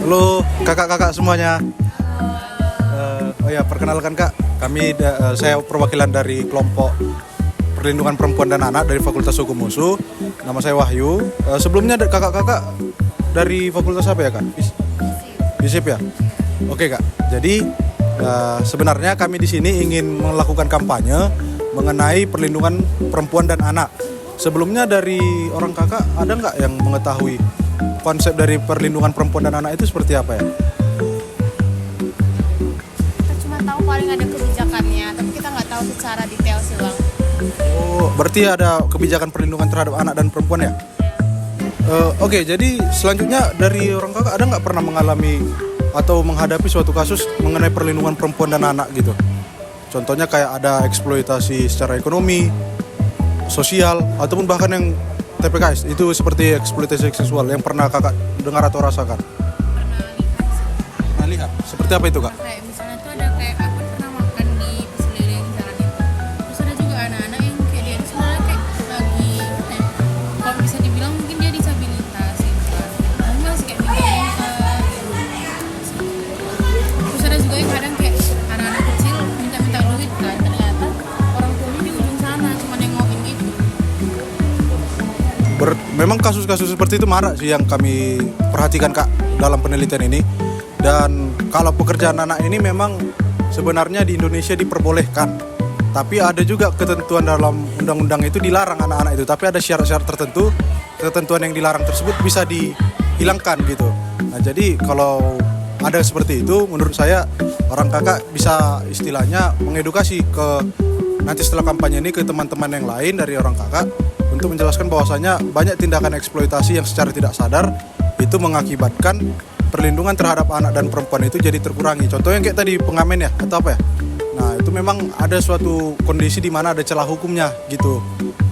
Halo kakak-kakak semuanya. Oh ya, perkenalkan kak, saya perwakilan dari kelompok perlindungan perempuan dan anak dari Fakultas Hukum USU. Nama saya Wahyu. Sebelumnya kakak-kakak dari fakultas apa ya kak? FISIP ya. Oke kak. Jadi sebenarnya kami di sini ingin melakukan kampanye mengenai perlindungan perempuan dan anak. Sebelumnya dari orang kakak ada nggak yang mengetahui konsep dari perlindungan perempuan dan anak itu seperti apa ya? Kita cuma tahu paling ada kebijakannya, tapi kita nggak tahu secara detail sih bang. Oh, berarti ada kebijakan perlindungan terhadap anak dan perempuan ya? Oke, jadi selanjutnya dari orang kakak ada nggak pernah mengalami atau menghadapi suatu kasus mengenai perlindungan perempuan dan anak gitu? Contohnya kayak ada eksploitasi secara ekonomi, sosial, ataupun bahkan yang TPKS itu seperti eksploitasi seksual yang pernah kakak dengar atau rasakan? Pernah lihat? Seperti apa itu kak? Kayak misalnya tuh ada kayak aku pernah makan di pecel lele yang jalan itu. Terus ada juga anak-anak yang kayak dia itu sebenarnya kayak lagi kalau bisa dibilang mungkin dia disabilitas gitu kan. Tapi masih kayak minta-minta gitu. Terus ada juga yang kadang kayak anak-anak kecil minta-minta duit kan. Ternyata orang tuanya di ujung sana cuma nengokin gitu. Memang kasus-kasus seperti itu marak sih yang kami perhatikan kak dalam penelitian ini. Dan kalau pekerjaan anak ini memang sebenarnya di Indonesia diperbolehkan, tapi ada juga ketentuan dalam undang-undang itu dilarang anak-anak itu. Tapi ada syarat-syarat tertentu, ketentuan yang dilarang tersebut bisa dihilangkan gitu. Nah jadi kalau ada seperti itu, menurut saya orang kakak bisa istilahnya mengedukasi ke nanti setelah kampanye ini ke teman-teman yang lain dari orang kakak untuk menjelaskan bahwasanya banyak tindakan eksploitasi yang secara tidak sadar itu mengakibatkan perlindungan terhadap anak dan perempuan itu jadi terkurangi. Contohnya kayak tadi pengamen ya atau apa ya. Nah itu memang ada suatu kondisi di mana ada celah hukumnya gitu.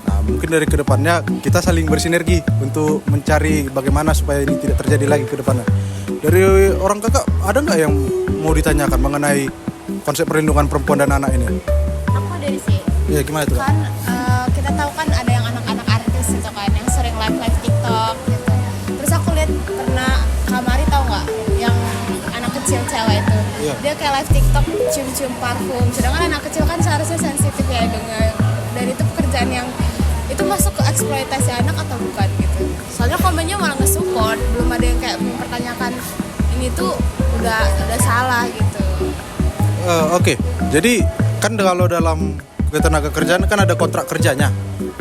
Nah mungkin dari kedepannya kita saling bersinergi untuk mencari bagaimana supaya ini tidak terjadi lagi ke depannya. Dari orang kakak ada nggak yang mau ditanyakan mengenai konsep perlindungan perempuan dan anak ini? Aku dari sih. Iya gimana itu? Kan kita tahu kan ada yang anak-anak artis gitu kan yang sering live TikTok gitu. Terus aku lihat pernah Kamari tahu nggak yang anak kecil cewek itu, Iya. dia kayak live TikTok cium-cium parfum. Sedangkan anak kecil kan seharusnya sensitif ya dengan, dan itu pekerjaan yang itu masuk ke eksploitasi anak atau bukan gitu. Soalnya komennya malah nge-support, belum ada yang kayak mempertanyakan ini tuh udah salah gitu. Oke. Jadi kan kalau dalam ketenagakerjaan kan ada kontrak kerjanya.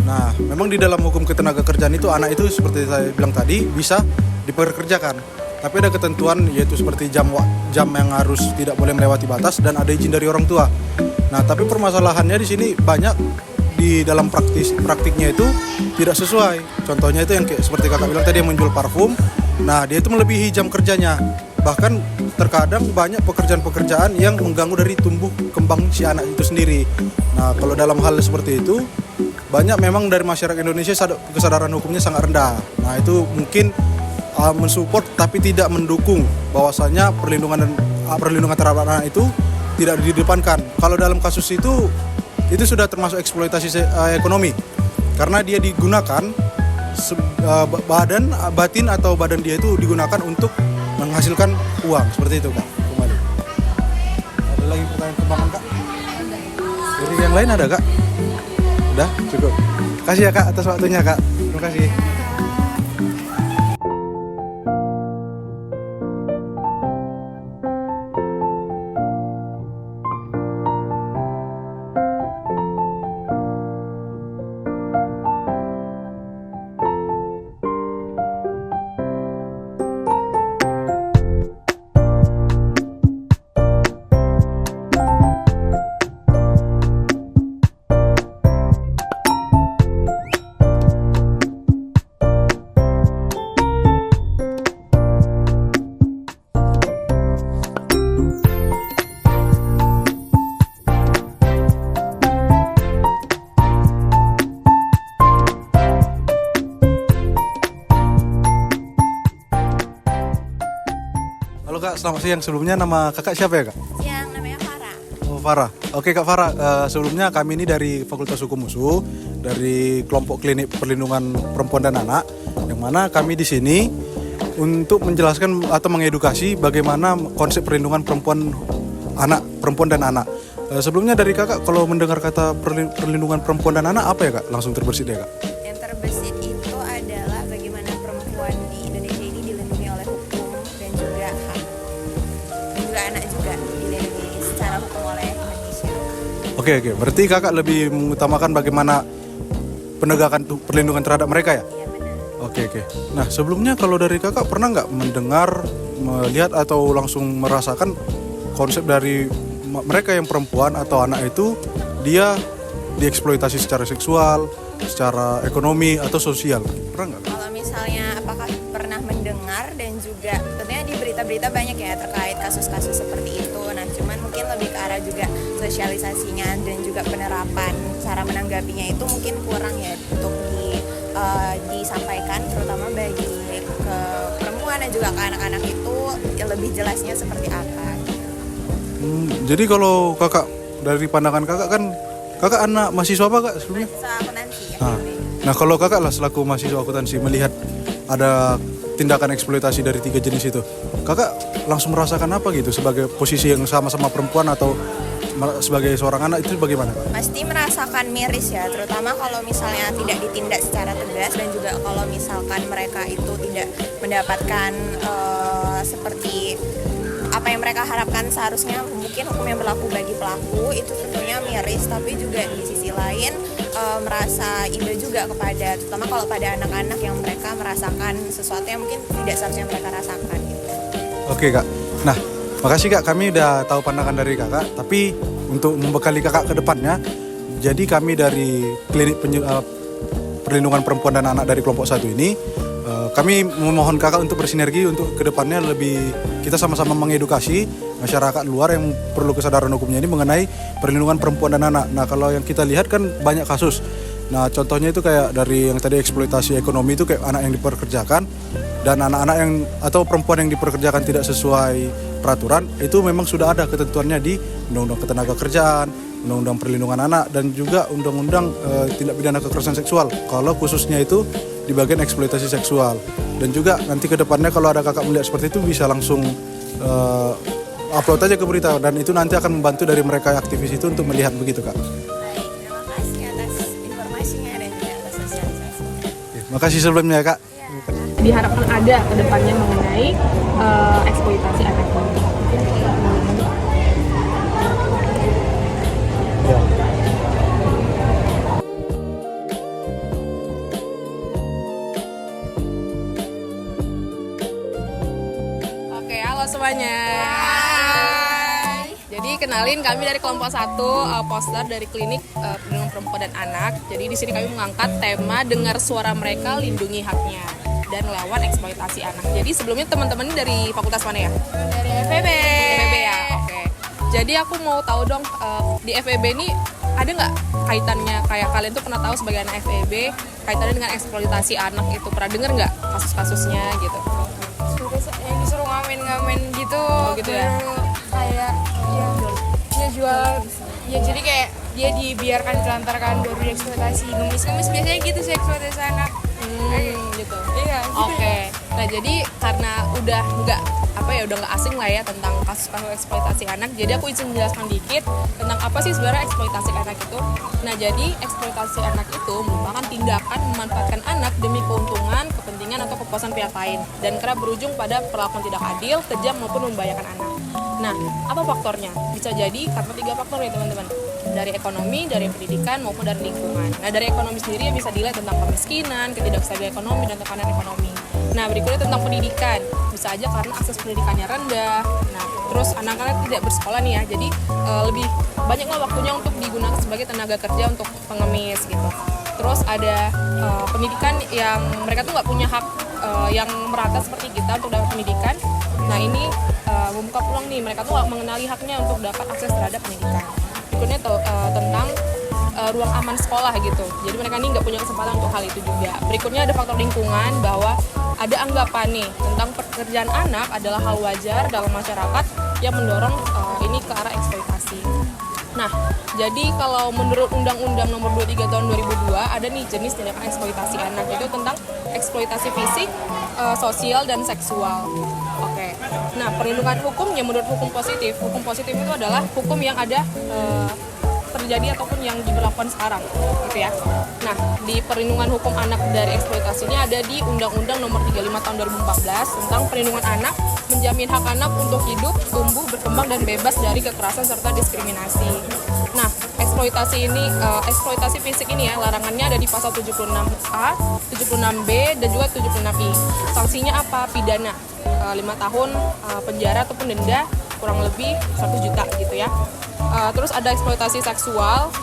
Nah, memang di dalam hukum ketenagakerjaan itu anak itu seperti saya bilang tadi bisa dipekerjakan. Tapi ada ketentuan yaitu seperti jam yang harus tidak boleh melewati batas dan ada izin dari orang tua. Nah, tapi permasalahannya di sini banyak di dalam praktiknya itu tidak sesuai. Contohnya itu yang kayak seperti kakak bilang tadi yang menjual parfum. Nah, dia itu melebihi jam kerjanya. Bahkan terkadang banyak pekerjaan-pekerjaan yang mengganggu dari tumbuh kembang si anak itu sendiri. Nah, kalau dalam hal seperti itu, banyak memang dari masyarakat Indonesia kesadaran hukumnya sangat rendah. Nah, itu mungkin mensupport tapi tidak mendukung bahwasanya perlindungan terhadap anak itu tidak didepankan. Kalau dalam kasus itu sudah termasuk eksploitasi ekonomi. Karena dia digunakan batin atau badan dia itu digunakan untuk menghasilkan uang seperti itu kak. Kembali. Ada lagi pertanyaan kembangan kak? Dari yang lain ada kak? Udah cukup. Terima kasih ya kak atas waktunya kak. Terima kasih. Halo kak, selamat siang. Sebelumnya nama kakak siapa ya kak? Yang namanya Farah. Oh Farah. Oke kak Farah, sebelumnya kami ini dari Fakultas Hukum USU, dari kelompok klinik perlindungan perempuan dan anak, yang mana kami di sini untuk menjelaskan atau mengedukasi bagaimana konsep perlindungan perempuan dan anak. Sebelumnya dari kakak, kalau mendengar kata perlindungan perempuan dan anak, apa ya kak? Langsung terbersit ya kak? Yang terbesit itu adalah bagaimana perempuan di Indonesia ini dilindungi oleh hukum dan juga hak. Dan juga anak juga dilindungi secara hukum oleh Indonesia. Oke, berarti kakak lebih mengutamakan bagaimana penegakan perlindungan terhadap mereka ya? Iya benar. Oke. Nah sebelumnya kalau dari kakak pernah nggak mendengar, melihat atau langsung merasakan konsep dari mereka yang perempuan atau anak itu dia dieksploitasi secara seksual, secara ekonomi atau sosial? Pernah nggak? Kalau misalnya apakah pernah mendengar dan juga tentunya di berita-berita banyak ya terkait kasus-kasus seperti itu. Nah cuman mungkin lebih ke arah juga sosialisasinya dan juga penerapan cara menanggapinya itu mungkin kurang ya untuk disampaikan terutama bagi ke perempuan dan juga ke anak-anak itu yang lebih jelasnya seperti apa. Jadi kalau kakak, dari pandangan kakak kan, kakak anak mahasiswa apa kak sebelumnya? Mahasiswa akuntansi ya. Nah kalau kakak lah selaku mahasiswa akuntansi melihat ada tindakan eksploitasi dari 3 jenis itu, kakak langsung merasakan apa gitu sebagai posisi yang sama-sama perempuan atau sebagai seorang anak itu bagaimana kak? Pasti merasakan miris ya, terutama kalau misalnya tidak ditindak secara tegas dan juga kalau misalkan mereka itu tidak mendapatkan seperti apa yang mereka harapkan seharusnya mungkin hukum yang berlaku bagi pelaku itu tentunya miris, tapi juga di sisi lain merasa iba juga kepada terutama kalau pada anak-anak yang mereka merasakan sesuatu yang mungkin tidak seharusnya mereka rasakan gitu. Oke kak, nah makasih kak, kami udah tahu pandangan dari kakak, tapi untuk membekali kakak ke depannya, jadi kami dari klinik perlindungan perempuan dan anak dari kelompok 1 ini, kami memohon kakak untuk bersinergi untuk kedepannya lebih kita sama-sama mengedukasi masyarakat luar yang perlu kesadaran hukumnya ini mengenai perlindungan perempuan dan anak. Nah kalau yang kita lihat kan banyak kasus. Nah contohnya itu kayak dari yang tadi eksploitasi ekonomi itu kayak anak yang diperkerjakan dan anak-anak yang atau perempuan yang diperkerjakan tidak sesuai peraturan itu memang sudah ada ketentuannya di Undang-Undang Ketenagakerjaan, Undang-Undang Perlindungan Anak dan juga Undang-Undang Tindak Pidana Kekerasan Seksual. Kalau khususnya itu di bagian eksploitasi seksual. Dan juga nanti ke depannya kalau ada kakak melihat seperti itu bisa langsung upload aja ke berita dan itu nanti akan membantu dari mereka aktivis itu untuk melihat begitu kak. Baik, terima kasih atas informasinya dan juga atas sosialisasinya. Makasih sebelumnya kak. Diharapkan ada ke depannya mengenai eksploitasi anak ini. Oke, halo semuanya. Jadi kenalin kami dari kelompok 1 poster dari klinik perlindungan perempuan dan anak. Jadi di sini kami mengangkat tema dengar suara mereka, lindungi haknya dan lawan eksploitasi anak. Jadi sebelumnya teman-teman ini dari fakultas mana ya? Dari FEB. FEB ya, oke. Jadi aku mau tahu dong di FEB ini ada nggak kaitannya kayak kalian tuh pernah tahu sebagai anak FEB kaitannya dengan eksploitasi anak itu pernah dengar nggak kasus-kasusnya gitu? Yang disuruh ngamen-ngamen gitu, gitu ya? Kayak dia jual ya, jadi kayak dia dibiarkan telantarkan baru dieksploitasi, ngemis-ngemis biasanya gitu sih eksploitasi anak. Gitu. Iya. Oke. Nah jadi karena udah nggak asing lah ya tentang kasus-kasus eksploitasi anak. Jadi aku izin menjelaskan dikit tentang apa sih sebenarnya eksploitasi anak itu. Nah jadi eksploitasi anak itu merupakan tindakan memanfaatkan anak demi keuntungan, kepentingan atau kepuasan pihak lain dan kerap berujung pada perlakuan tidak adil, kejam maupun membahayakan anak. Nah apa faktornya? Bisa jadi karena 3 faktor ya teman-teman. Dari ekonomi, dari pendidikan maupun dari lingkungan. Nah dari ekonomi sendiri bisa dilihat tentang kemiskinan, ketidakstabilan ekonomi dan tekanan ekonomi. Nah berikutnya tentang pendidikan, bisa aja karena akses pendidikannya rendah. Nah terus anak-anak tidak bersekolah nih ya, jadi lebih banyaklah waktunya untuk digunakan sebagai tenaga kerja untuk pengemis gitu. Terus ada pendidikan yang mereka tuh nggak punya hak yang merata seperti kita untuk dapat pendidikan. Nah ini membuka peluang nih, mereka tuh nggak mengenali haknya untuk dapat akses terhadap pendidikan. Berikutnya tentang ruang aman sekolah gitu. Jadi mereka ini nggak punya kesempatan untuk hal itu juga. Berikutnya ada faktor lingkungan, bahwa ada anggapan nih tentang pekerjaan anak adalah hal wajar dalam masyarakat yang mendorong ini ke arah eksploitasi. Nah, jadi kalau menurut Undang-Undang Nomor 23 Tahun 2002 ada nih jenis tindakan eksploitasi anak, itu tentang eksploitasi fisik, sosial dan seksual. Oke. Nah, perlindungan hukumnya menurut hukum positif itu adalah hukum yang ada terjadi ataupun yang diberlakukan sekarang, gitu ya. Nah, di perlindungan hukum anak dari eksploitasi ini ada di Undang-Undang Nomor 35 Tahun 2014 tentang perlindungan anak, menjamin hak anak untuk hidup, tumbuh, berkembang dan bebas dari kekerasan serta diskriminasi. Nah, eksploitasi fisik ini ya, larangannya ada di pasal 76A, 76B dan juga 76I. Sanksinya apa? Pidana 5 tahun penjara ataupun denda kurang lebih 1 juta gitu ya. Terus ada eksploitasi seksual.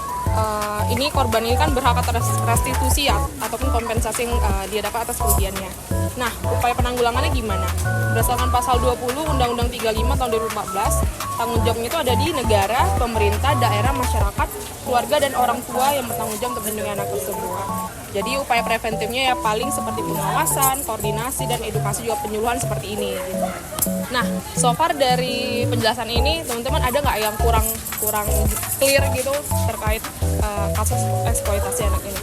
Ini korban ini kan berhak atas restitusi ya, ataupun kompensasi yang dia dapat atas kerugiannya. Nah, upaya penanggulangannya gimana? Berdasarkan pasal 20 Undang-Undang 35 tahun 2014, tanggung jawabnya itu ada di negara, pemerintah, daerah, masyarakat, keluarga dan orang tua yang bertanggung jawab untuk melindungi anak tersebut. Jadi upaya preventifnya ya paling seperti pengawasan, koordinasi dan edukasi, juga penyuluhan seperti ini. Nah, so far dari penjelasan ini teman-teman ada nggak yang kurang clear gitu terkait kasus eksploitasi anak ini?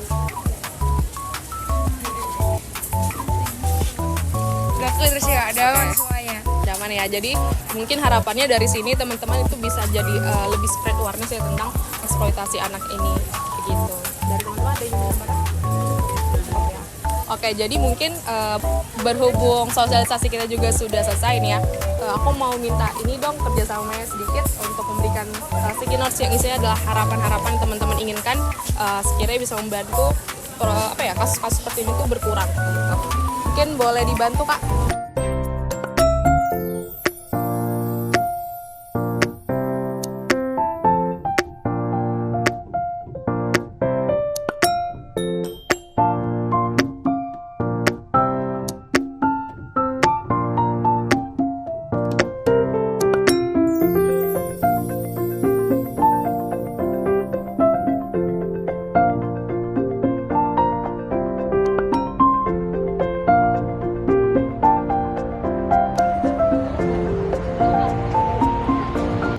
Gak clear sih, gak ada semuanya. Zaman ya. Jadi mungkin harapannya dari sini teman-teman itu bisa jadi lebih spread awareness ya tentang eksploitasi anak ini, begitu. Dari teman-teman ada yang mau tambahkan? Oke, jadi mungkin berhubung sosialisasi kita juga sudah selesai nih ya, aku mau minta ini dong kerjasamanya sedikit untuk memberikan sticky notes yang isinya adalah harapan-harapan teman-teman inginkan sekiranya bisa membantu kasus-kasus seperti ini tuh berkurang. Mungkin boleh dibantu Kak